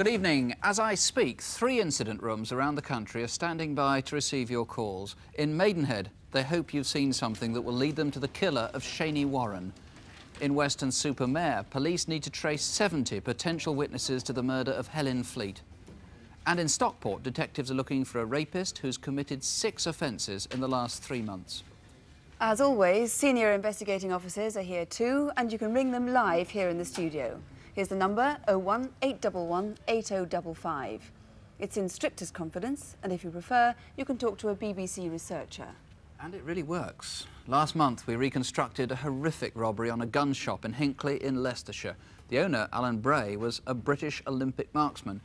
Good evening. As I speak, 3 incident rooms around the country are standing by to receive your calls. In Maidenhead, they hope you've seen something that will lead them to the killer of Shani Warren. In Weston-super-Mare, police need to trace 70 potential witnesses to the murder of Helen Fleet. And in Stockport, detectives are looking for a rapist who's committed 6 offences in the last 3 months. As always, senior investigating officers are here too, and you can ring them live here in the studio. Here's the number, 01811 8055. It's in strictest confidence, and if you prefer, you can talk to a BBC researcher. And it really works. Last month, we reconstructed a horrific robbery on a gun shop in Hinckley in Leicestershire. The owner, Alan Bray, was a British Olympic marksman.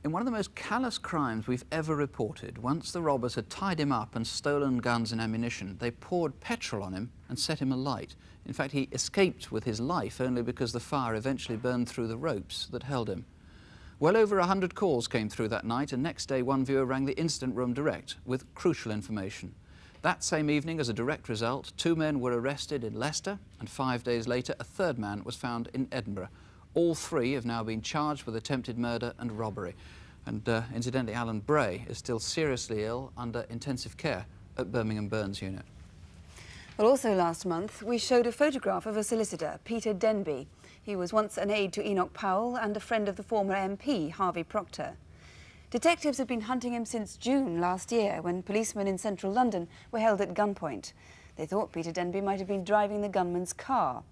In one of the most callous crimes we've ever reported, once the robbers had tied him up and stolen guns and ammunition, they poured petrol on him and set him alight. In fact, he escaped with his life only because the fire eventually burned through the ropes that held him. Well over 100 calls came through that night, and next day one viewer rang the incident room direct with crucial information. That same evening, as a direct result, 2 men were arrested in Leicester, and 5 days later a 3rd man was found in Edinburgh. All 3 have now been charged with attempted murder and robbery. And incidentally, Alan Bray is still seriously ill under intensive care at Birmingham Burns Unit. Well, also last month, we showed a photograph of a solicitor, Peter Denby. He was once an aide to Enoch Powell and a friend of the former MP, Harvey Proctor. Detectives have been hunting him since June last year, when policemen in central London were held at gunpoint. They thought Peter Denby might have been driving the gunman's car.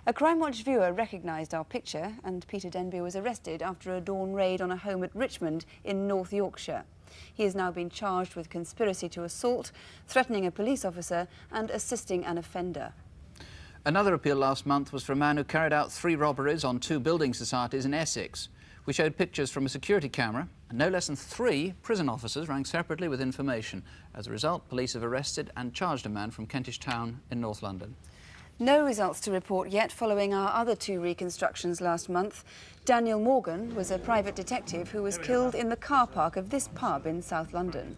A Crimewatch viewer recognised our picture, and Peter Denby was arrested after a dawn raid on a home at Richmond in North Yorkshire. He has now been charged with conspiracy to assault, threatening a police officer and assisting an offender. Another appeal last month was for a man who carried out 3 robberies on 2 building societies in Essex. We showed pictures from a security camera, and no less than 3 prison officers rang separately with information. As a result, police have arrested and charged a man from Kentish Town in North London. No results to report yet following our other 2 reconstructions last month. Daniel Morgan was a private detective who was killed in the car park of this pub in South London.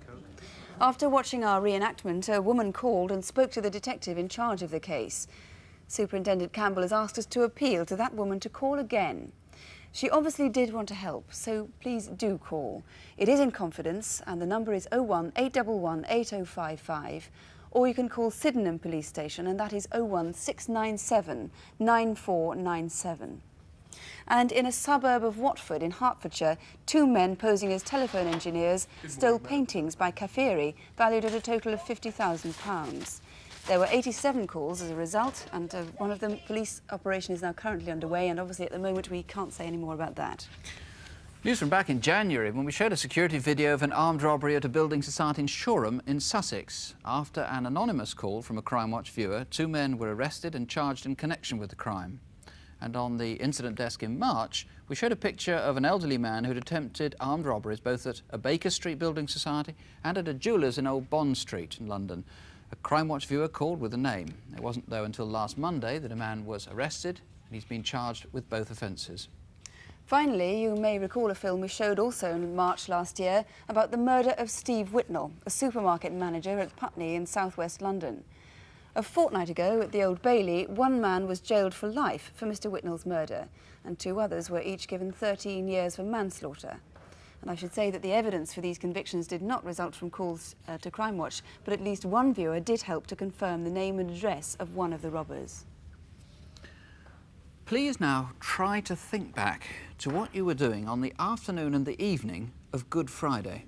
After watching our reenactment, a woman called and spoke to the detective in charge of the case. Superintendent Campbell has asked us to appeal to that woman to call again. She obviously did want to help, so please do call. It is in confidence, and the number is 01811 8055. Or you can call Sydenham Police Station, and that is 01697 9497. And in a suburb of Watford in Hertfordshire, 2 men posing as telephone engineers stole paintings by Caferi, valued at a total of £50,000. There were 87 calls as a result, and one of them, police operation, is now currently underway, and obviously at the moment we can't say any more about that. News from back in January, when we showed a security video of an armed robbery at a building society in Shoreham in Sussex. After an anonymous call from a Crimewatch viewer, 2 men were arrested and charged in connection with the crime. And on the incident desk in March, we showed a picture of an elderly man who'd attempted armed robberies both at a Baker Street building society and at a jeweller's in Old Bond Street in London. A Crimewatch viewer called with a name. It wasn't, though, until last Monday that a man was arrested, and he's been charged with both offences. Finally, you may recall a film we showed also in March last year about the murder of Steve Whitnell, a supermarket manager at Putney in southwest London. A fortnight ago at the Old Bailey, 1 man was jailed for life for Mr Whitnell's murder, and 2 others were each given 13 years for manslaughter. And I should say that the evidence for these convictions did not result from calls to Crimewatch, but at least 1 viewer did help to confirm the name and address of one of the robbers. Please now try to think back to what you were doing on the afternoon and the evening of Good Friday.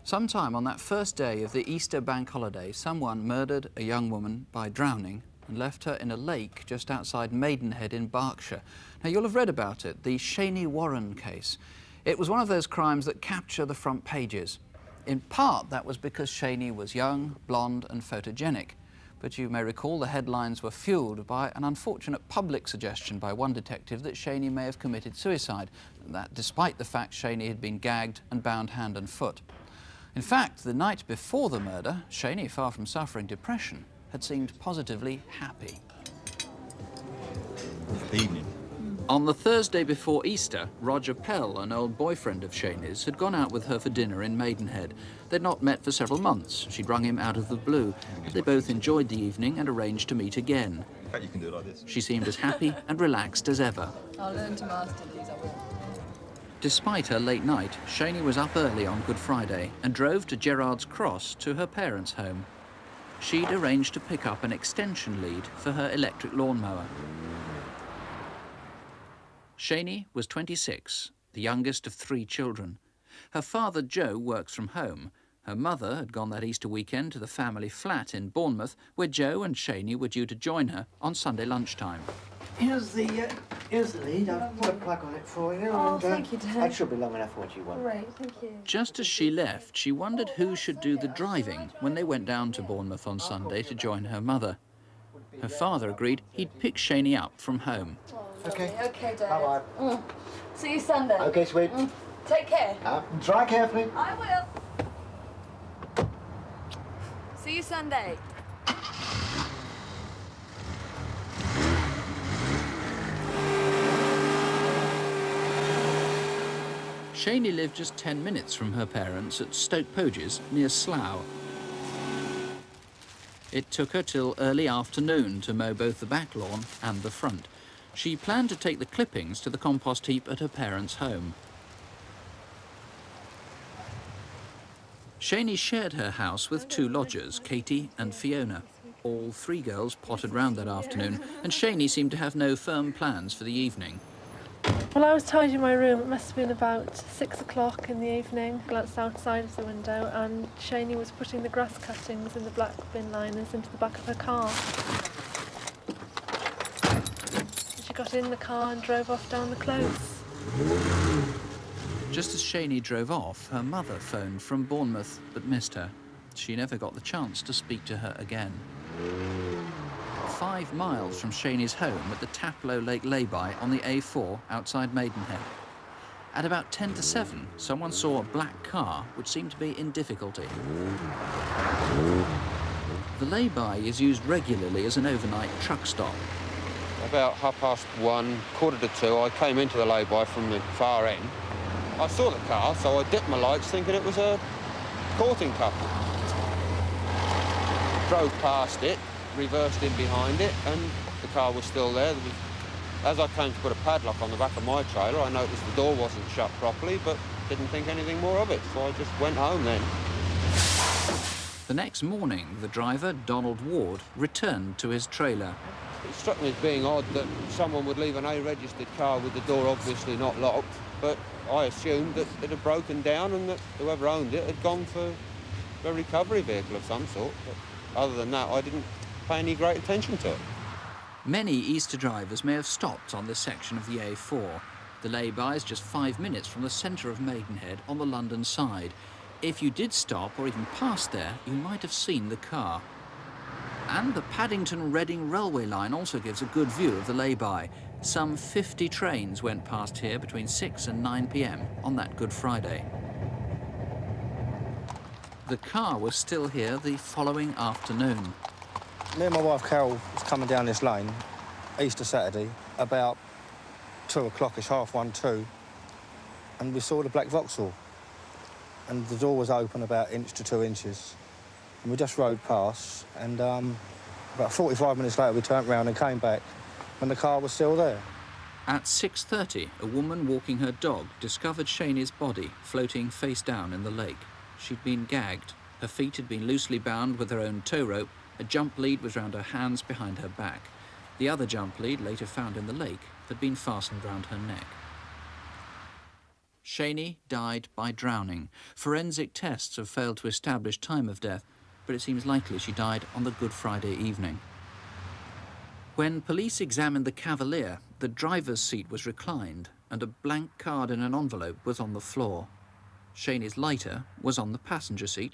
Sometime on that first day of the Easter bank holiday, someone murdered a young woman by drowning and left her in a lake just outside Maidenhead in Berkshire. Now, you'll have read about it, the Shani Warren case. It was one of those crimes that capture the front pages. In part, that was because Shani was young, blonde and photogenic. But you may recall the headlines were fuelled by an unfortunate public suggestion by one detective that Shani may have committed suicide, and that despite the fact Shani had been gagged and bound hand and foot. In fact, the night before the murder, Shani, far from suffering depression, had seemed positively happy. Evening. On the Thursday before Easter, Roger Pell, an old boyfriend of Shani's, had gone out with her for dinner in Maidenhead. They'd not met for several months. She'd rung him out of the blue. They both enjoyed the evening and arranged to meet again. In fact, you can do it like this. She seemed as happy and relaxed as ever. I'll learn to master these, I will. Despite her late night, Shani was up early on Good Friday and drove to Gerrard's Cross to her parents' home. She'd arranged to pick up an extension lead for her electric lawnmower. Shani was 26, the youngest of 3 children. Her father, Joe, works from home. Her mother had gone that Easter weekend to the family flat in Bournemouth, where Joe and Shani were due to join her on Sunday lunchtime. Here's the lead. I've put a plug on it for you. Oh, thank you, Dad. That should be long enough for what you want. Great, thank you. Just as she left, she wondered who should do the driving when they went down to Bournemouth on Sunday to join her mother. Her father agreed he'd pick Shani up from home. Okay. Okay, Dad. Bye-bye. See you Sunday. Okay, sweet. Take care. Drive carefully. I will. See you Sunday. Shani lived just 10 minutes from her parents at Stoke Poges, near Slough. It took her till early afternoon to mow both the back lawn and the front. She planned to take the clippings to the compost heap at her parents' home. Shani shared her house with 2 lodgers, Katie and Fiona. All 3 girls pottered round that afternoon, and Shani seemed to have no firm plans for the evening. Well, I was tidying my room. It must have been about 6 o'clock in the evening. I glanced outside of the window and Shani was putting the grass cuttings in the black bin liners into the back of her car. She got in the car and drove off down the close. Just as Shani drove off, her mother phoned from Bournemouth but missed her. She never got the chance to speak to her again. 5 miles from Shani's home at the Taplow Lake lay-by on the A4 outside Maidenhead. At about 10 to 7, someone saw a black car which seemed to be in difficulty. The lay-by is used regularly as an overnight truck stop. About 1:30, 1:45, I came into the lay-by from the far end. I saw the car, so I dipped my lights thinking it was a courting couple. Drove past it, reversed in behind it, and the car was still there. As I came to put a padlock on the back of my trailer, I noticed the door wasn't shut properly, but didn't think anything more of it, so I just went home then. The next morning, the driver, Donald Ward, returned to his trailer. It struck me as being odd that someone would leave an A-registered car with the door obviously not locked, but I assumed that it had broken down and that whoever owned it had gone for a recovery vehicle of some sort. But other than that, I didn't pay any great attention to it. Many Easter drivers may have stopped on this section of the A4. The lay-by is just 5 minutes from the centre of Maidenhead on the London side. If you did stop or even pass there, you might have seen the car. And the Paddington-Reading railway line also gives a good view of the lay-by. Some 50 trains went past here between 6 and 9 p.m. on that Good Friday. The car was still here the following afternoon. Me and my wife Carol was coming down this lane, Easter Saturday, about 2 o'clock-ish, 1:30, 2, and we saw the black Vauxhall. And the door was open about 1 to 2 inches. And we just rode past, and about 45 minutes later we turned round and came back, and the car was still there. At 6:30, a woman walking her dog discovered Shani's body floating face down in the lake. She'd been gagged, her feet had been loosely bound with her own tow rope, a jump lead was round her hands behind her back. The other jump lead, later found in the lake, had been fastened round her neck. Shani died by drowning. Forensic tests have failed to establish time of death, but it seems likely she died on the Good Friday evening. When police examined the Cavalier, the driver's seat was reclined and a blank card in an envelope was on the floor. Shani's lighter was on the passenger seat.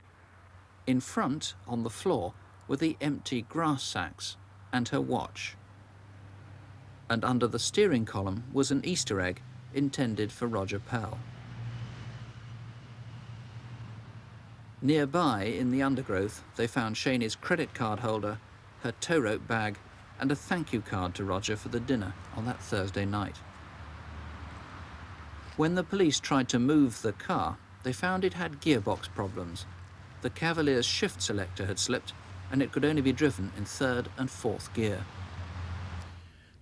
In front, on the floor, were the empty grass sacks and her watch. And under the steering column was an Easter egg intended for Roger Pell. Nearby, in the undergrowth, they found Shani's credit card holder, her tow rope bag, and a thank you card to Roger for the dinner on that Thursday night. When the police tried to move the car, they found it had gearbox problems. The Cavalier's shift selector had slipped, and it could only be driven in 3rd and 4th gear.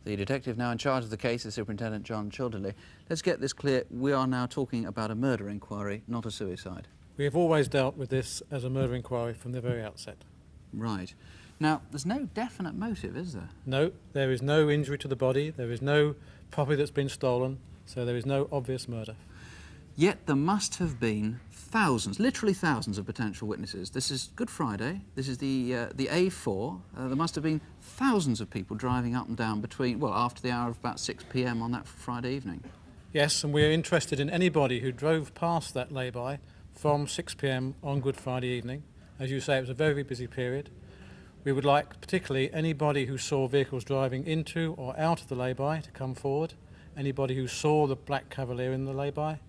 The detective now in charge of the case is Superintendent John Childerley. Let's get this clear. We are now talking about a murder inquiry, not a suicide. We have always dealt with this as a murder inquiry from the very outset. Right. Now, there's no definite motive, is there? No, there is no injury to the body, there is no property that's been stolen, so there is no obvious murder. Yet there must have been thousands, literally thousands of potential witnesses. This is Good Friday, this is the A4. There must have been thousands of people driving up and down between, well, after the hour of about 6 p.m. on that Friday evening. Yes, and we're interested in anybody who drove past that lay-by from 6 p.m. on Good Friday evening. As you say, it was a very busy period. We would like particularly anybody who saw vehicles driving into or out of the lay-by to come forward, anybody who saw the black Cavalier in the lay-by,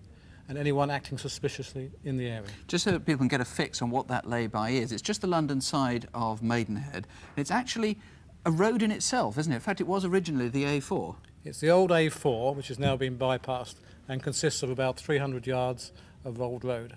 and anyone acting suspiciously in the area. Just so that people can get a fix on what that lay-by is, it's just the London side of Maidenhead. It's actually a road in itself, isn't it? In fact, it was originally the A4. It's the old A4, which has now been bypassed and consists of about 300 yards of old road.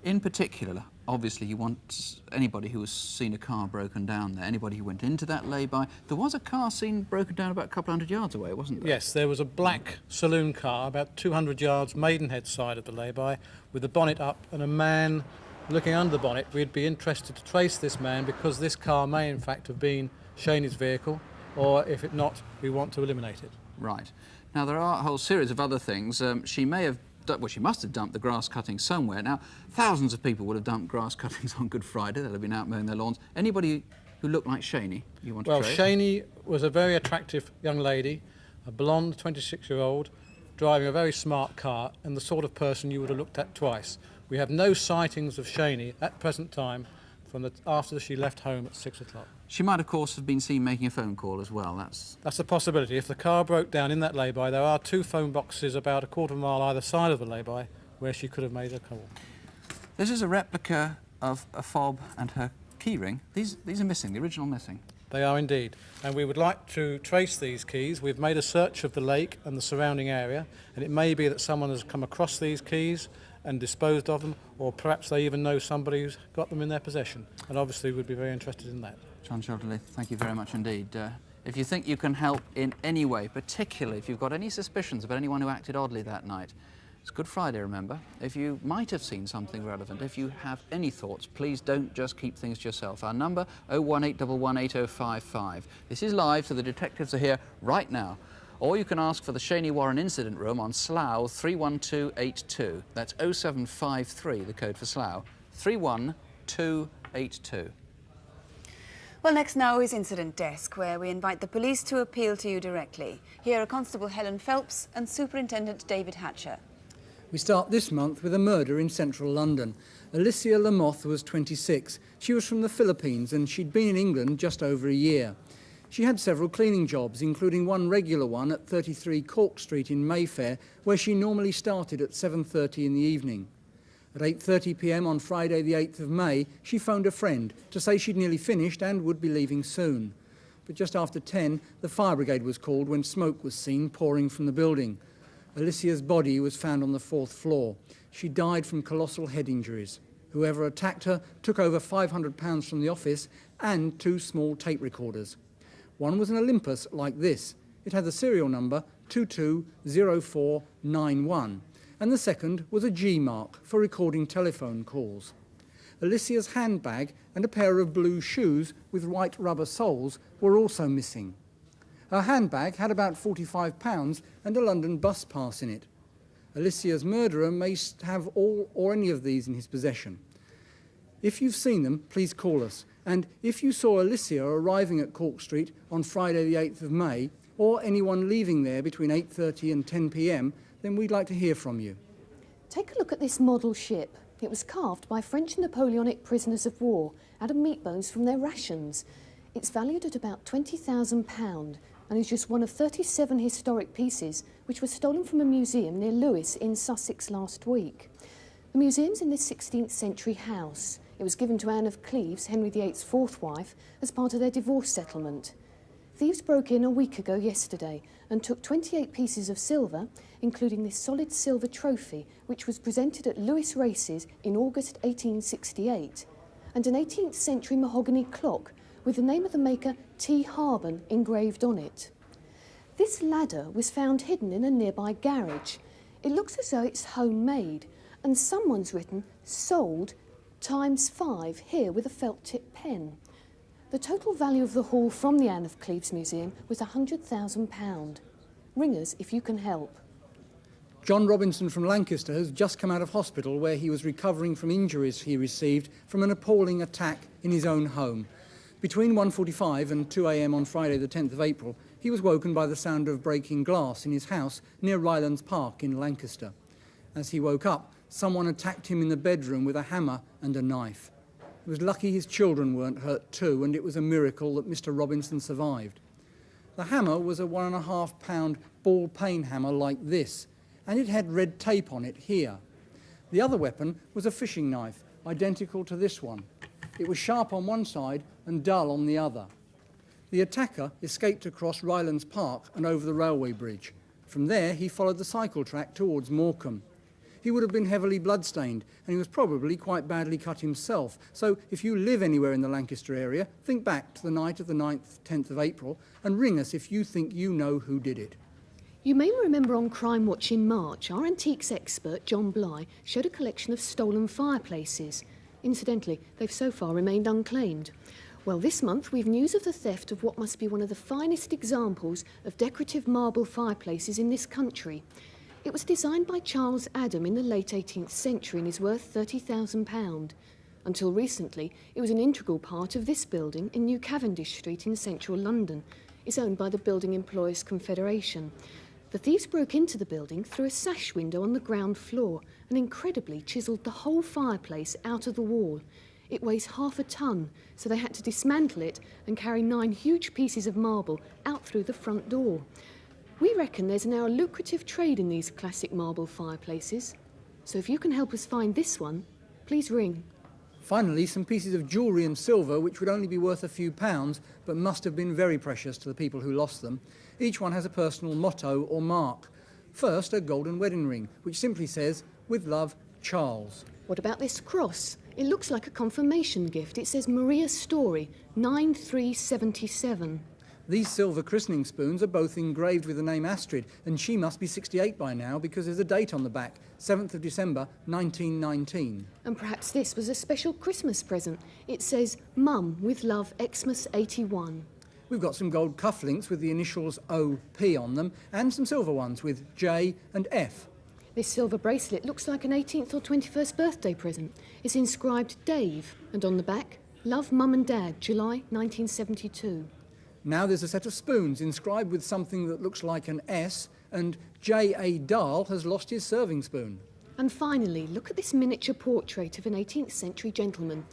In particular, obviously you want anybody who has seen a car broken down there, anybody who went into that lay-by. There was a car seen broken down about a couple hundred yards away, wasn't there? Yes, there was a black saloon car about 200 yards Maidenhead side of the lay-by with the bonnet up and a man looking under the bonnet. We'd be interested to trace this man because this car may in fact have been Shani's vehicle, or if it not, we want to eliminate it. Right. Now there are a whole series of other things. She may have well, she must have dumped the grass cuttings somewhere. Now, thousands of people would have dumped grass cuttings on Good Friday. They'll have been out mowing their lawns. Anybody who looked like Shani, you want to trace? Well, Shani was a very attractive young lady, a blonde 26-year-old, driving a very smart car, and the sort of person you would have looked at twice. We have no sightings of Shani at present time from after she left home at 6 o'clock. She might, of course, have been seen making a phone call as well. That's a possibility. If the car broke down in that lay-by, there are 2 phone boxes about a quarter of a mile either side of the lay-by where she could have made a call. This is a replica of a fob and her keyring. These are missing, the original missing. They are indeed. And we would like to trace these keys. We've made a search of the lake and the surrounding area, and it may be that someone has come across these keys and disposed of them, or perhaps they even know somebody who's got them in their possession. And obviously we'd be very interested in that. John Childerley, thank you very much indeed. If you think you can help in any way, particularly if you've got any suspicions about anyone who acted oddly that night, it's Good Friday, remember. If you might have seen something relevant, if you have any thoughts, please don't just keep things to yourself. Our number, 018118055. This is live, so the detectives are here right now. Or you can ask for the Shani Warren Incident Room on Slough 31282. That's 0753, the code for Slough, 31282. Well, next now is Incident Desk, where we invite the police to appeal to you directly. Here are Constable Helen Phelps and Superintendent David Hatcher. We start this month with a murder in central London. Alicia Lamoth was 26. She was from the Philippines and she'd been in England just over a year. She had several cleaning jobs, including one regular one at 33 Cork Street in Mayfair, where she normally started at 7:30 in the evening. At 8:30 p.m. on Friday the 8th of May, she phoned a friend to say she'd nearly finished and would be leaving soon. But just after 10, the fire brigade was called when smoke was seen pouring from the building. Alicia's body was found on the 4th floor. She died from colossal head injuries. Whoever attacked her took over £500 from the office and 2 small tape recorders. One was an Olympus like this. It had the serial number 220491. And the second was a G mark for recording telephone calls. Alicia's handbag and a pair of blue shoes with white rubber soles were also missing. Her handbag had about £45 and a London bus pass in it. Alicia's murderer may have all or any of these in his possession. If you've seen them, please call us. And if you saw Alicia arriving at Cork Street on Friday the 8th of May, or anyone leaving there between 8:30 and 10 p.m, then we'd like to hear from you. Take a look at this model ship. It was carved by French Napoleonic prisoners of war out of meat bones from their rations. It's valued at about £20,000 and is just one of 37 historic pieces which were stolen from a museum near Lewes in Sussex last week. The museum's in this 16th century house. It was given to Anne of Cleves, Henry VIII's 4th wife, as part of their divorce settlement. Thieves broke in a week ago yesterday and took 28 pieces of silver, including this solid silver trophy, which was presented at Lewes races in August 1868, and an 18th century mahogany clock with the name of the maker T. Harben engraved on it. This ladder was found hidden in a nearby garage. It looks as though it's homemade, and someone's written "sold ×5" here with a felt tip pen. The total value of the haul from the Anne of Cleves Museum was £100,000. Ring us if you can help. John Robinson from Lancaster has just come out of hospital where he was recovering from injuries he received from an appalling attack in his own home. Between 1:45 and 2 a.m. on Friday the 10th of April, he was woken by the sound of breaking glass in his house near Rylands Park in Lancaster. As he woke up, someone attacked him in the bedroom with a hammer and a knife. It was lucky his children weren't hurt too, and it was a miracle that Mr. Robinson survived. The hammer was a 1.5-pound ball peen hammer like this, and it had red tape on it here. The other weapon was a fishing knife, identical to this one. It was sharp on one side and dull on the other. The attacker escaped across Rylands Park and over the railway bridge. From there, he followed the cycle track towards Morecambe. He would have been heavily bloodstained, and he was probably quite badly cut himself. So if you live anywhere in the Lancaster area, think back to the night of the 10th of April and ring us if you think you know who did it. You may remember on Crimewatch in March, our antiques expert, John Bly, showed a collection of stolen fireplaces. Incidentally, they've so far remained unclaimed. Well, this month we've news of the theft of what must be one of the finest examples of decorative marble fireplaces in this country. It was designed by Charles Adam in the late 18th century and is worth £30,000. Until recently, it was an integral part of this building in New Cavendish Street in central London. It's owned by the Building Employers Confederation. The thieves broke into the building through a sash window on the ground floor and incredibly chiselled the whole fireplace out of the wall. It weighs half a tonne, so they had to dismantle it and carry 9 huge pieces of marble out through the front door. We reckon there's now a lucrative trade in these classic marble fireplaces. So if you can help us find this one, please ring. Finally, some pieces of jewellery and silver which would only be worth a few pounds but must have been very precious to the people who lost them. Each one has a personal motto or mark. First, a golden wedding ring, which simply says, "With love, Charles." What about this cross? It looks like a confirmation gift. It says Maria Story, 9377. These silver christening spoons are both engraved with the name Astrid, and she must be 68 by now because there's a date on the back, 7th of December, 1919. And perhaps this was a special Christmas present. It says, Mum, with love, Xmas 81. We've got some gold cufflinks with the initials OP on them, and some silver ones with J and F. This silver bracelet looks like an 18th or 21st birthday present. It's inscribed Dave, and on the back, Love Mum and Dad, July 1972. Now there's a set of spoons inscribed with something that looks like an S, and J.A. Dahl has lost his serving spoon. And finally, look at this miniature portrait of an 18th century gentleman.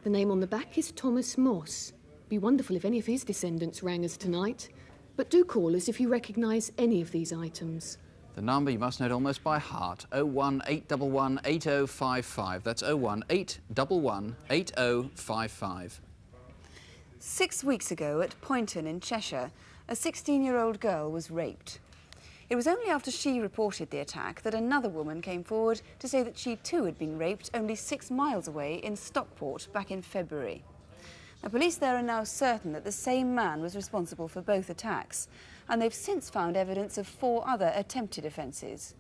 The name on the back is Thomas Moss. Be wonderful if any of his descendants rang us tonight. But do call us if you recognise any of these items. The number you must know almost by heart, 01811 8055. That's 01811 8055. 6 weeks ago at Poynton in Cheshire, a 16-year-old girl was raped. It was only after she reported the attack that another woman came forward to say that she too had been raped only 6 miles away in Stockport back in February. Now, police there are now certain that the same man was responsible for both attacks, and they've since found evidence of 4 other attempted offences.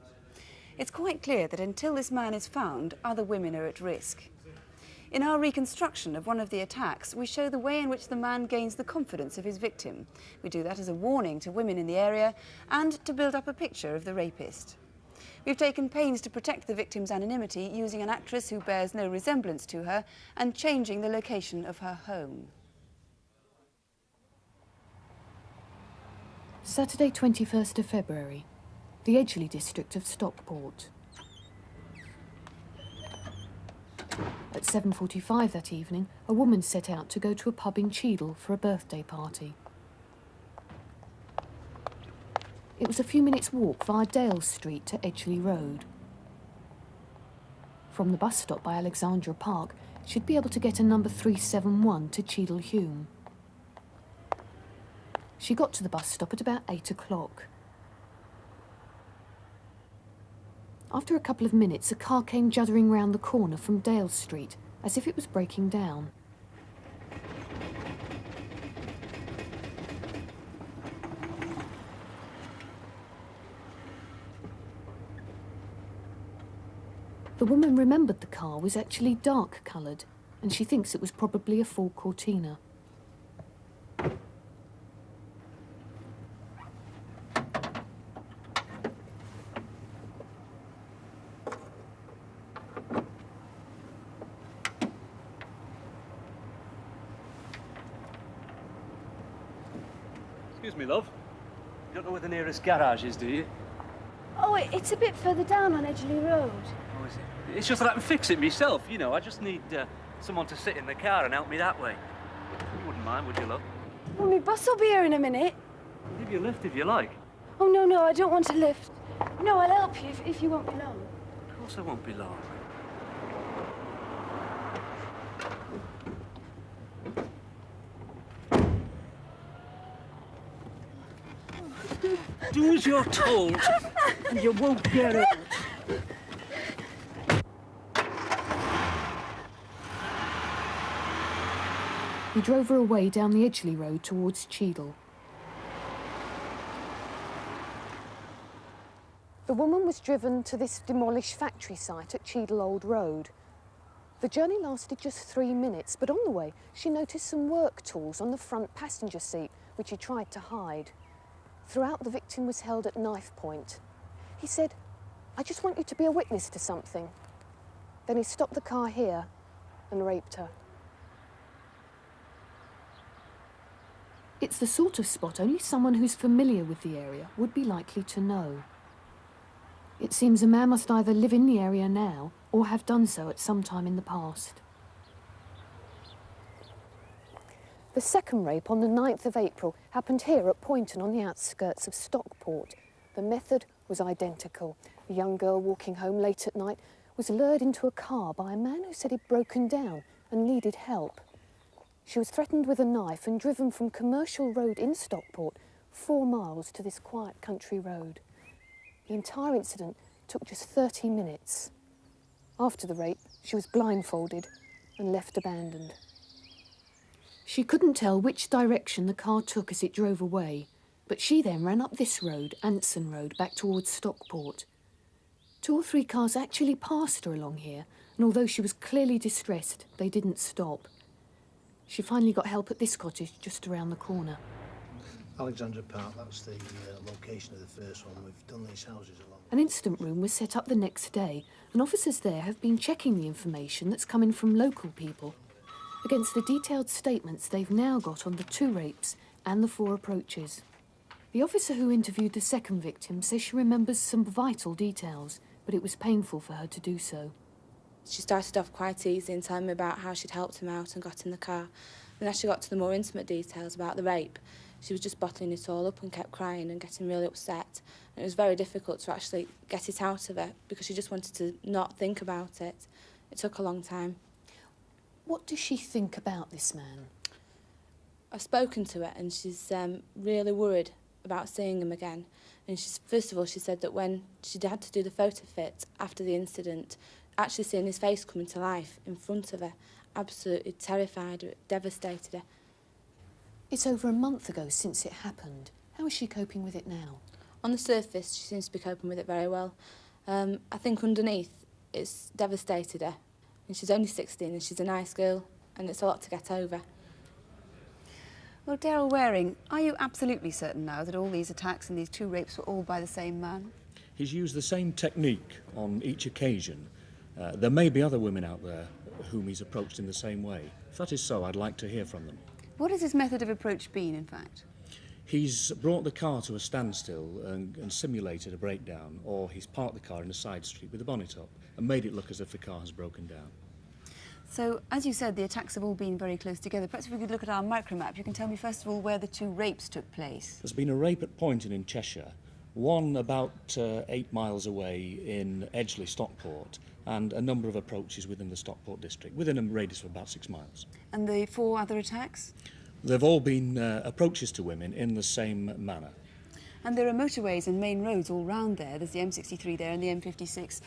It's quite clear that until this man is found, other women are at risk. In our reconstruction of one of the attacks, we show the way in which the man gains the confidence of his victim. We do that as a warning to women in the area and to build up a picture of the rapist. We've taken pains to protect the victim's anonymity using an actress who bears no resemblance to her and changing the location of her home. Saturday 21st of February, the Edgeley district of Stockport. At 7:45 that evening, a woman set out to go to a pub in Cheadle for a birthday party. It was a few minutes' walk via Dale Street to Edgeley Road. From the bus stop by Alexandra Park, she'd be able to get a number 371 to Cheadle Hume. She got to the bus stop at about 8 o'clock. After a couple of minutes, a car came juddering round the corner from Dale Street, as if it was breaking down. The woman remembered the car was actually dark-coloured, and she thinks it was probably a Ford Cortina. Excuse me, love. You don't know where the nearest garage is, do you? Oh, it's a bit further down on Edgeley Road. Oh, is it? It's just that I can fix it myself, you know. I just need someone to sit in the car and help me that way. You wouldn't mind, would you, love? Well, my bus will be here in a minute. I'll give you a lift if you like. Oh, no, I don't want a lift. No, I'll help you if you won't be long. Of course I won't be long. Do as you're told, and you won't get out. He drove her away down the Edgeley Road towards Cheadle. The woman was driven to this demolished factory site at Cheadle Old Road. The journey lasted just 3 minutes, but on the way she noticed some work tools on the front passenger seat, which he tried to hide. Throughout, the victim was held at knife point. He said, "I just want you to be a witness to something." Then he stopped the car here and raped her. It's the sort of spot only someone who's familiar with the area would be likely to know. It seems a man must either live in the area now or have done so at some time in the past. The second rape on the 9th of April happened here at Poynton on the outskirts of Stockport. The method was identical. A young girl walking home late at night was lured into a car by a man who said he'd broken down and needed help. She was threatened with a knife and driven from Commercial Road in Stockport 4 miles to this quiet country road. The entire incident took just 30 minutes. After the rape, she was blindfolded and left abandoned. She couldn't tell which direction the car took as it drove away, but she then ran up this road, Anson Road, back towards Stockport. 2 or 3 cars actually passed her along here, and although she was clearly distressed, they didn't stop. She finally got help at this cottage just around the corner. Alexandra Park, that's the location of the first one. We've done these houses along. An incident room was set up the next day, and officers there have been checking the information that's coming from local people against the detailed statements they've now got on the 2 rapes and the 4 approaches. The officer who interviewed the second victim says she remembers some vital details, but it was painful for her to do so. She started off quite easy and telling me about how she'd helped him out and got in the car. And as she got to the more intimate details about the rape, she was just bottling it all up and kept crying and getting really upset. And it was very difficult to actually get it out of her because she just wanted to not think about it. It took a long time. What does she think about this man? I've spoken to her and she's really worried about seeing him again. And first of all, she said that when she had to do the photo fit after the incident, actually seeing his face coming to life in front of her absolutely terrified her, devastated her. It's over a month ago since it happened. How is she coping with it now? On the surface, she seems to be coping with it very well. I think underneath, it's devastated her. And she's only 16 and she's a nice girl, and it's a lot to get over. Well, Daryl Waring, are you absolutely certain now that all these attacks and these 2 rapes were all by the same man? He's used the same technique on each occasion. There may be other women out there whom he's approached in the same way. If that is so, I'd like to hear from them. What has his method of approach been, in fact? He's brought the car to a standstill and simulated a breakdown, or he's parked the car in a side street with the bonnet up and made it look as if the car has broken down. So, as you said, the attacks have all been very close together. Perhaps if we could look at our micromap, you can tell me, first of all, where the 2 rapes took place. There's been a rape at Poynton in Cheshire, one about 8 miles away in Edgeley, Stockport, and a number of approaches within the Stockport district, within a radius of about 6 miles. And the 4 other attacks? They've all been approaches to women in the same manner. And there are motorways and main roads all round there. There's the M63 there and the M56.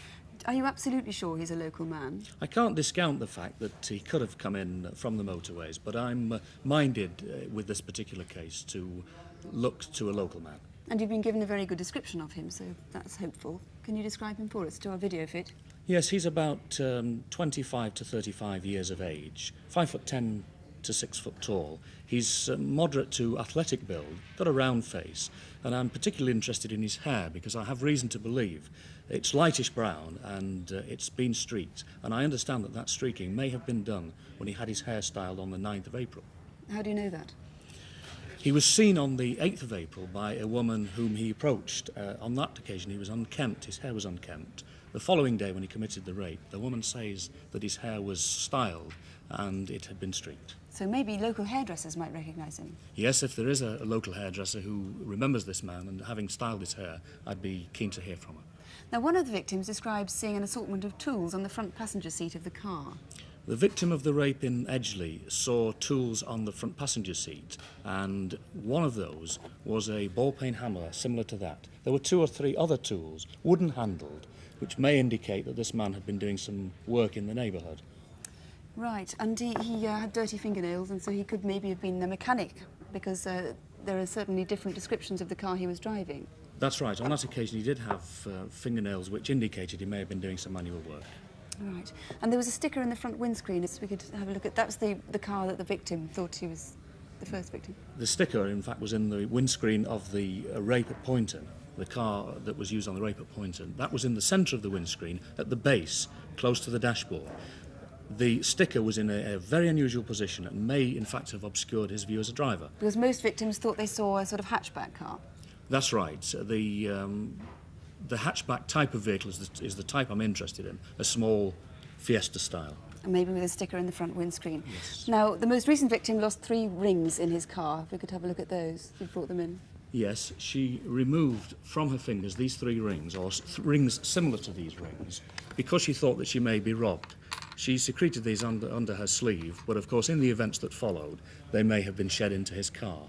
Are you absolutely sure he's a local man? I can't discount the fact that he could have come in from the motorways, but I'm minded with this particular case to look to a local man. And you've been given a very good description of him, so that's hopeful. Can you describe him for us? Do our video fit? Yes, he's about 25 to 35 years of age, 5'10" to 6 foot tall. He's moderate to athletic build, got a round face, and I'm particularly interested in his hair because I have reason to believe it's lightish brown and it's been streaked, and I understand that that streaking may have been done when he had his hair styled on the 9th of April. How do you know that? He was seen on the 8th of April by a woman whom he approached. On that occasion he was unkempt, his hair was unkempt. The following day when he committed the rape, the woman says that his hair was styled and it had been streaked. So maybe local hairdressers might recognise him. Yes, if there is a local hairdresser who remembers this man and having styled his hair, I'd be keen to hear from her. Now, one of the victims describes seeing an assortment of tools on the front passenger seat of the car. The victim of the rape in Edgeley saw tools on the front passenger seat, and one of those was a ball-peen hammer similar to that. There were 2 or 3 other tools, wooden handled, which may indicate that this man had been doing some work in the neighbourhood. Right, and he had dirty fingernails, and so he could maybe have been a mechanic, because there are certainly different descriptions of the car he was driving. That's right. On that occasion he did have fingernails which indicated he may have been doing some manual work. Right, and there was a sticker in the front windscreen, so we could have a look at. That was the car that the victim thought he was the first victim. The sticker, in fact, was in the windscreen of the rape at Poynton, the car that was used on the rape at Poynton. That was in the centre of the windscreen, at the base, close to the dashboard. The sticker was in a very unusual position and may, in fact, have obscured his view as a driver. Because most victims thought they saw a sort of hatchback car. That's right. The hatchback type of vehicle is the type I'm interested in, a small Fiesta style. And maybe with a sticker in the front windscreen. Yes. Now, the most recent victim lost 3 rings in his car. If we could have a look at those. You've brought them in. Yes, she removed from her fingers these 3 rings, or rings similar to these rings, because she thought that she may be robbed. She secreted these under her sleeve, but of course in the events that followed, they may have been shed into his car.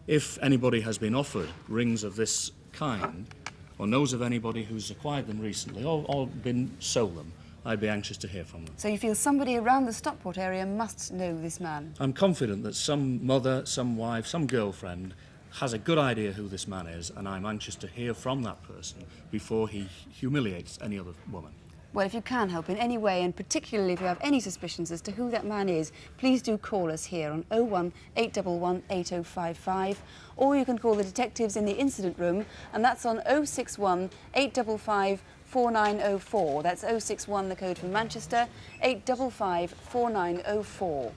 If anybody has been offered rings of this kind, or knows of anybody who's acquired them recently, or been sold them, I'd be anxious to hear from them. So you feel somebody around the Stockport area must know this man? I'm confident that some mother, some wife, some girlfriend has a good idea who this man is, and I'm anxious to hear from that person before he humiliates any other woman. Well, if you can help in any way, and particularly if you have any suspicions as to who that man is, please do call us here on 01 811 8055, or you can call the detectives in the incident room, and that's on 061 855 4904. That's 061, the code for Manchester, 855 4904.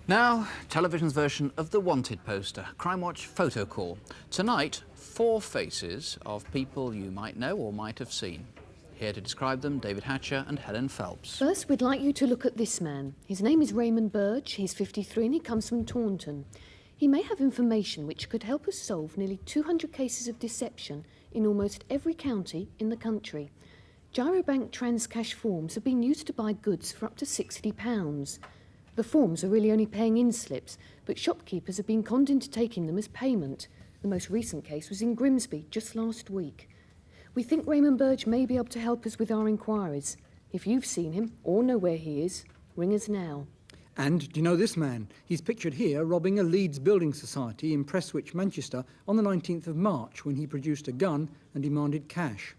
Now, television's version of the wanted poster, Crimewatch Photo Call. Tonight, 4 faces of people you might know or might have seen. Here to describe them, David Hatcher and Helen Phelps. First, we'd like you to look at this man. His name is Raymond Burge, he's 53 and he comes from Taunton. He may have information which could help us solve nearly 200 cases of deception in almost every county in the country. Gyrobank Transcash forms have been used to buy goods for up to £60. The forms are really only paying in slips, but shopkeepers have been conned into taking them as payment. The most recent case was in Grimsby just last week. We think Raymond Burge may be able to help us with our inquiries. If you've seen him or know where he is, ring us now. And do you know this man? He's pictured here robbing a Leeds Building Society in Prestwich, Manchester on the 19th of March when he produced a gun and demanded cash.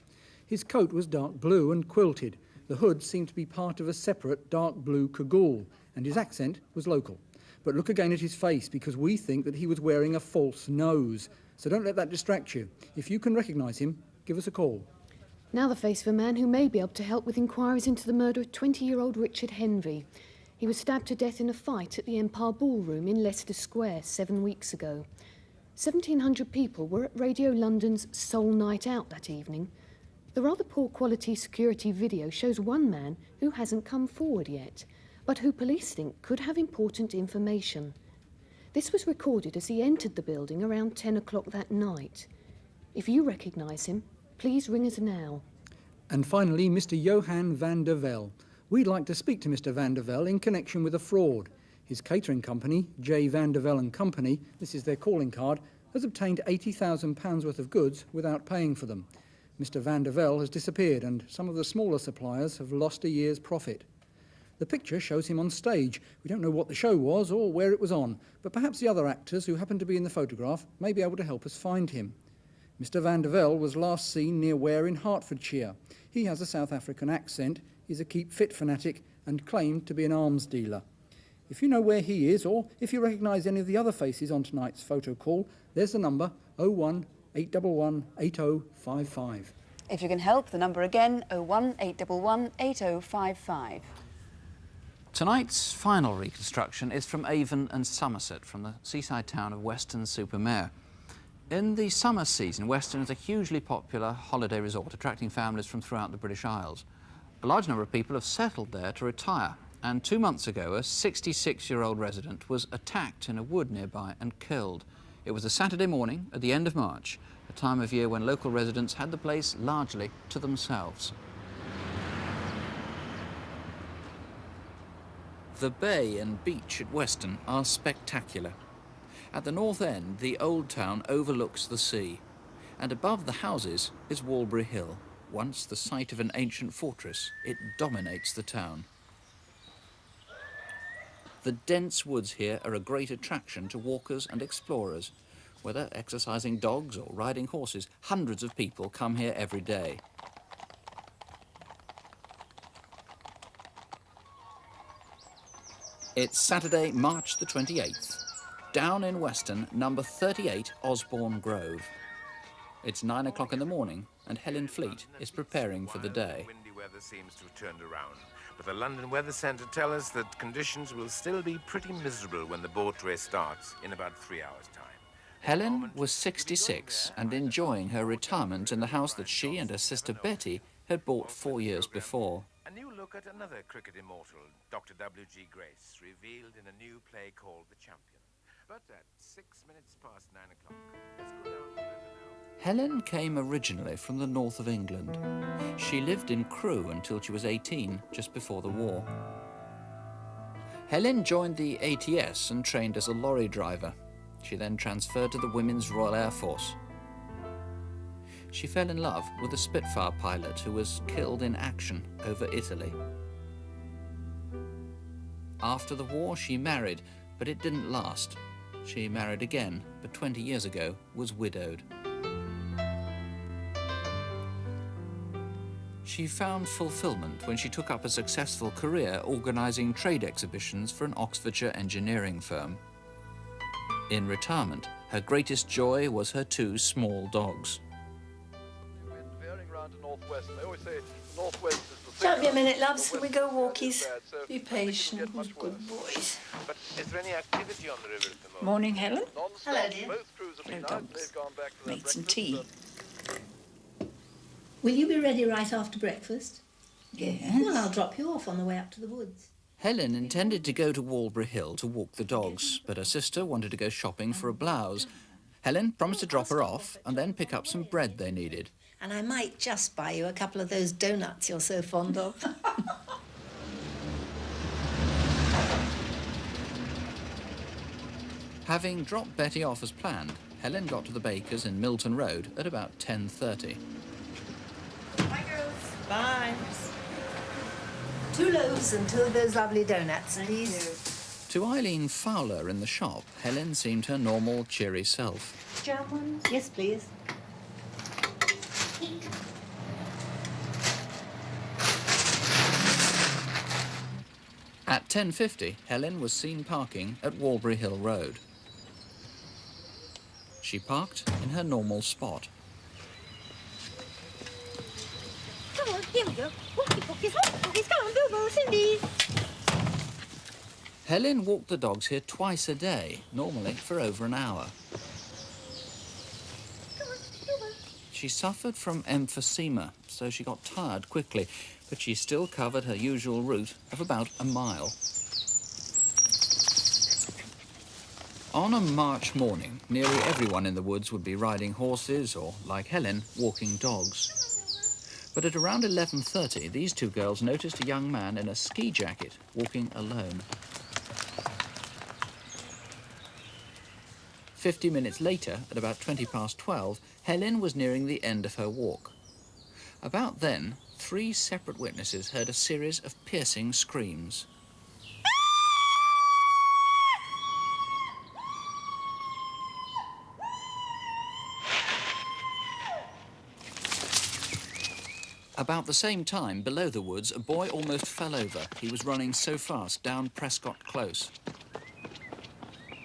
His coat was dark blue and quilted. The hood seemed to be part of a separate dark blue cagoule, and his accent was local. But look again at his face, because we think that he was wearing a false nose. So don't let that distract you. If you can recognise him, give us a call. Now the face of a man who may be able to help with inquiries into the murder of 20-year-old Richard Henvey. He was stabbed to death in a fight at the Empire Ballroom in Leicester Square 7 weeks ago. 1,700 people were at Radio London's Soul Night Out that evening. The rather poor quality security video shows one man who hasn't come forward yet, but who police think could have important information. This was recorded as he entered the building around 10 o'clock that night. If you recognise him, please ring us now. And finally, Mr. Johan van der Velde. We'd like to speak to Mr. van der Velde in connection with a fraud. His catering company, J. van der Velde and Company, this is their calling card, has obtained £80,000 worth of goods without paying for them. Mr. van der Velde has disappeared and some of the smaller suppliers have lost a year's profit. The picture shows him on stage. We don't know what the show was or where it was on, but perhaps the other actors who happen to be in the photograph may be able to help us find him. Mr van der Velde was last seen near Ware in Hertfordshire. He has a South African accent, is a Keep Fit fanatic and claimed to be an arms dealer. If you know where he is, or if you recognise any of the other faces on tonight's photo call, there's the number 01 811 8055. If you can help, the number again, 01 811 8055. Tonight's final reconstruction is from Avon and Somerset, from the seaside town of Weston-super-Mare. In the summer season, Weston is a hugely popular holiday resort, attracting families from throughout the British Isles. A large number of people have settled there to retire, and 2 months ago, a 66-year-old resident was attacked in a wood nearby and killed. It was a Saturday morning at the end of March, a time of year when local residents had the place largely to themselves. The bay and beach at Weston are spectacular. At the north end, the old town overlooks the sea, and above the houses is Walbury Hill. Once the site of an ancient fortress, it dominates the town. The dense woods here are a great attraction to walkers and explorers. Whether exercising dogs or riding horses, hundreds of people come here every day. It's Saturday, March the 28th. Down in Weston, number 38 Osborne Grove. It's 9 o'clock in the morning, and Helen Fleet is preparing for the day. Windy weather seems to have turned around, but the London Weather Centre tell us that conditions will still be pretty miserable when the boat race starts in about 3 hours' time. Helen was 66 and enjoying her retirement in the house that she and her sister Betty had bought 4 years before. A new look at another cricket immortal, Dr. W.G. Grace, revealed in a new play called The Champion. But at 6 minutes past 9 o'clock, let's go down the river now. Helen came originally from the north of England. She lived in Crewe until she was 18, just before the war. Helen joined the ATS and trained as a lorry driver. She then transferred to the Women's Royal Air Force. She fell in love with a Spitfire pilot who was killed in action over Italy. After the war, she married, but it didn't last. She married again, but 20 years ago was widowed. She found fulfillment when she took up a successful career organising trade exhibitions for an Oxfordshire engineering firm. In retirement, her greatest joy was her 2 small dogs. Don't be a minute, loves. We go walkies. Be patient. Good boys. But is there any activity on the river at the moment? Morning, Helen. Hello, dear. Hello, dogs. Made some tea. Will you be ready right after breakfast? Yes. Well, I'll drop you off on the way up to the woods. Helen intended to go to Walbury Hill to walk the dogs, but her sister wanted to go shopping for a blouse. Helen promised to drop her off and then pick up some bread they needed. And I might just buy you a couple of those donuts you're so fond of. Having dropped Betty off as planned, Helen got to the baker's in Milton Road at about 10:30. Bye, girls. Bye. 2 loaves and 2 of those lovely donuts, please. To Eileen Fowler in the shop, Helen seemed her normal, cheery self. Jam one? Yes, please. At 10:50, Helen was seen parking at Walbury Hill Road. She parked in her normal spot. Come on, here we go. Walkie talkies, come on, Bilbo, Cindy. Helen walked the dogs here twice a day, normally for over an hour. Come on, Bilbo. She suffered from emphysema, so she got tired quickly, but she still covered her usual route of about a mile. On a March morning, nearly everyone in the woods would be riding horses or, like Helen, walking dogs. But at around 11:30, these 2 girls noticed a young man in a ski jacket walking alone. 50 minutes later, at about 12:20, Helen was nearing the end of her walk. About then, 3 separate witnesses heard a series of piercing screams. About the same time, below the woods, a boy almost fell over. He was running so fast down Prescott Close.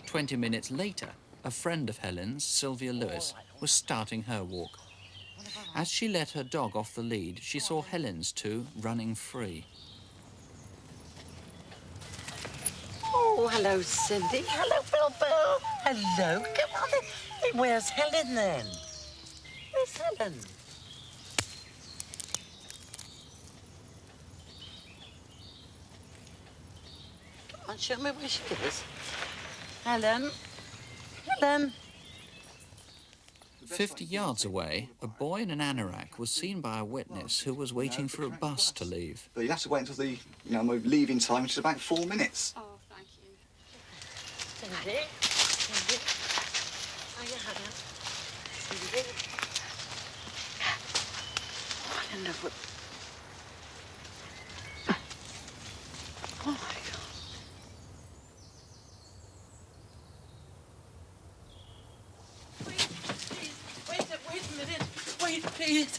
20 minutes later, a friend of Helen's, Sylvia Lewis, was starting her walk. As she let her dog off the lead, she saw Helen's two running free. Oh, hello, Cindy. Hello, Bilbo. Hello. Come on. Hey, where's Helen, then? Where's Helen? Come on, show me where she is. Helen? Helen? 50 yards away, a boy in an anorak was seen by a witness who was waiting for a bus to leave. But you'll have to wait until the, my leaving time, which is about 4 minutes. Oh, thank you. Cindy? Cindy? Hiya, Helen. Cindy? Oh, I don't know what... Oh, my God. Wait a minute. Wait, please.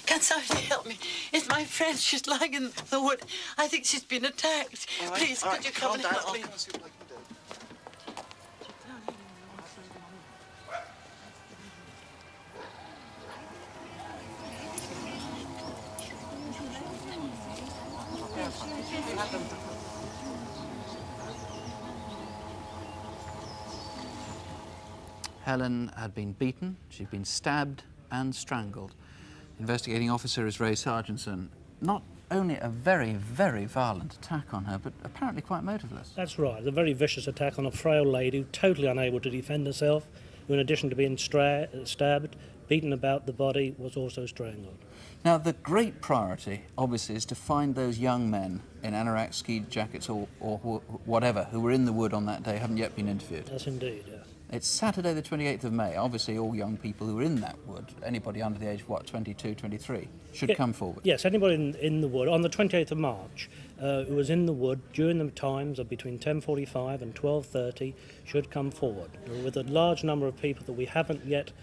Can somebody help me? It's my friend. She's lying in the wood. I think she's been attacked. All right, Please, all could right, you come and calm down. help me? I'll come and see what I can do. Helen had been beaten, she'd been stabbed and strangled. Investigating officer is Ray Sargentson. Not only a very, very violent attack on her, but apparently quite motiveless. That's right, a very vicious attack on a frail lady, totally unable to defend herself, who in addition to being stabbed, beaten about the body, was also strangled. Now, the great priority, obviously, is to find those young men in anorak, ski jackets or whatever, who were in the wood on that day, haven't yet been interviewed. Yes, indeed, yes. It's Saturday the 28th of May. Obviously, all young people who were in that wood, anybody under the age of, what, 22, 23, should come forward. Yes, anybody in the wood. On the 28th of March, who was in the wood during the times of between 10:45 and 12:30 should come forward, with a large number of people that we haven't yet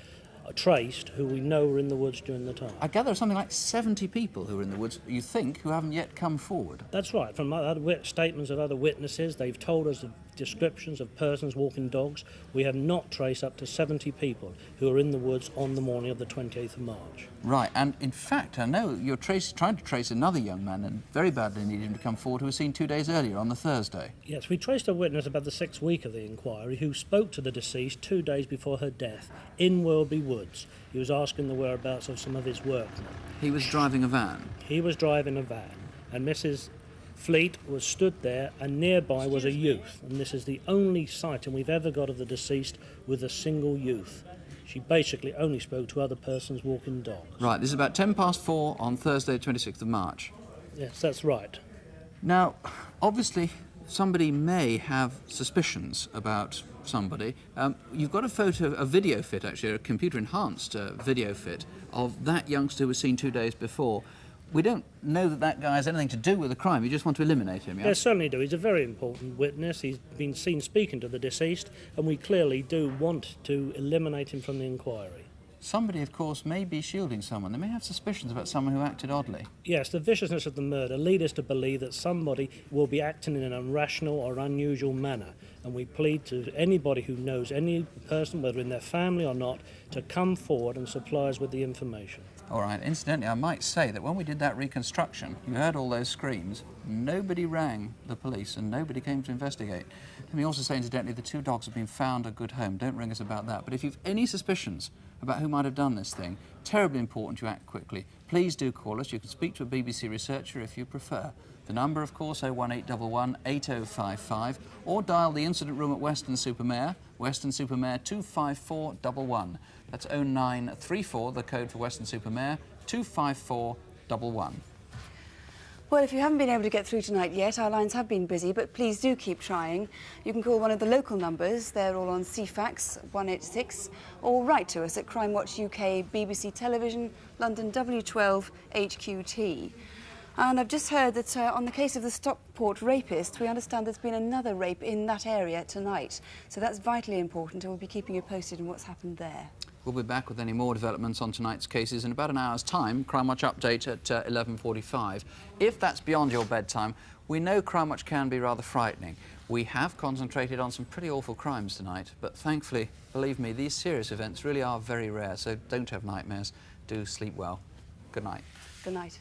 traced who we know were in the woods during the time. I gather something like 70 people who are in the woods, you think, who haven't yet come forward. That's right. From other statements of other witnesses, they've told us of descriptions of persons walking dogs. We have not traced up to 70 people who are in the woods on the morning of the 28th of March. Right, and in fact, I know you're trying to trace another young man and very badly needed him to come forward who was seen 2 days earlier on the Thursday. Yes, we traced a witness about the 6th week of the inquiry who spoke to the deceased 2 days before her death in Worldby Woods. He was asking the whereabouts of some of his workmen. He was driving a van? He was driving a van, and Mrs. Fleet was stood there, and nearby was a youth, and this is the only sighting we've ever got of the deceased with a single youth. She basically only spoke to other persons walking dogs. Right, this is about 4:10 on Thursday, 26th of March. Yes, that's right. Now, obviously, somebody may have suspicions about somebody. You've got a photo, a video fit, actually, a computer-enhanced video fit of that youngster who was seen 2 days before. We don't know that that guy has anything to do with the crime. You just want to eliminate him, yeah? Yes, certainly do. He's a very important witness. He's been seen speaking to the deceased, and we clearly do want to eliminate him from the inquiry. Somebody, of course, may be shielding someone. They may have suspicions about someone who acted oddly. Yes, the viciousness of the murder lead us to believe that somebody will be acting in an irrational or unusual manner, and we plead to anybody who knows any person, whether in their family or not, to come forward and supply us with the information. All right, incidentally, I might say that when we did that reconstruction, you heard all those screams, nobody rang the police and nobody came to investigate. Let me also say, incidentally, the 2 dogs have been found a good home. Don't ring us about that. But if you've any suspicions about who might have done this thing, terribly important you act quickly. Please do call us. You can speak to a BBC researcher if you prefer. The number, of course, 01811 8055, or dial the incident room at Weston-super-Mare 25411. That's 0934, the code for Weston-super-Mare, 25411. Well, if you haven't been able to get through tonight yet, our lines have been busy, but please do keep trying. You can call one of the local numbers. They're all on CFAX 186, or write to us at Crimewatch UK, BBC Television, London W12 HQT. And I've just heard that on the case of the Stockport rapist, we understand there's been another rape in that area tonight. So that's vitally important, and we'll be keeping you posted on what's happened there. We'll be back with any more developments on tonight's cases in about an hour's time. Crimewatch update at 11:45. If that's beyond your bedtime, we know Crimewatch can be rather frightening. We have concentrated on some pretty awful crimes tonight, but thankfully, believe me, these serious events really are very rare, so don't have nightmares. Do sleep well. Good night. Good night.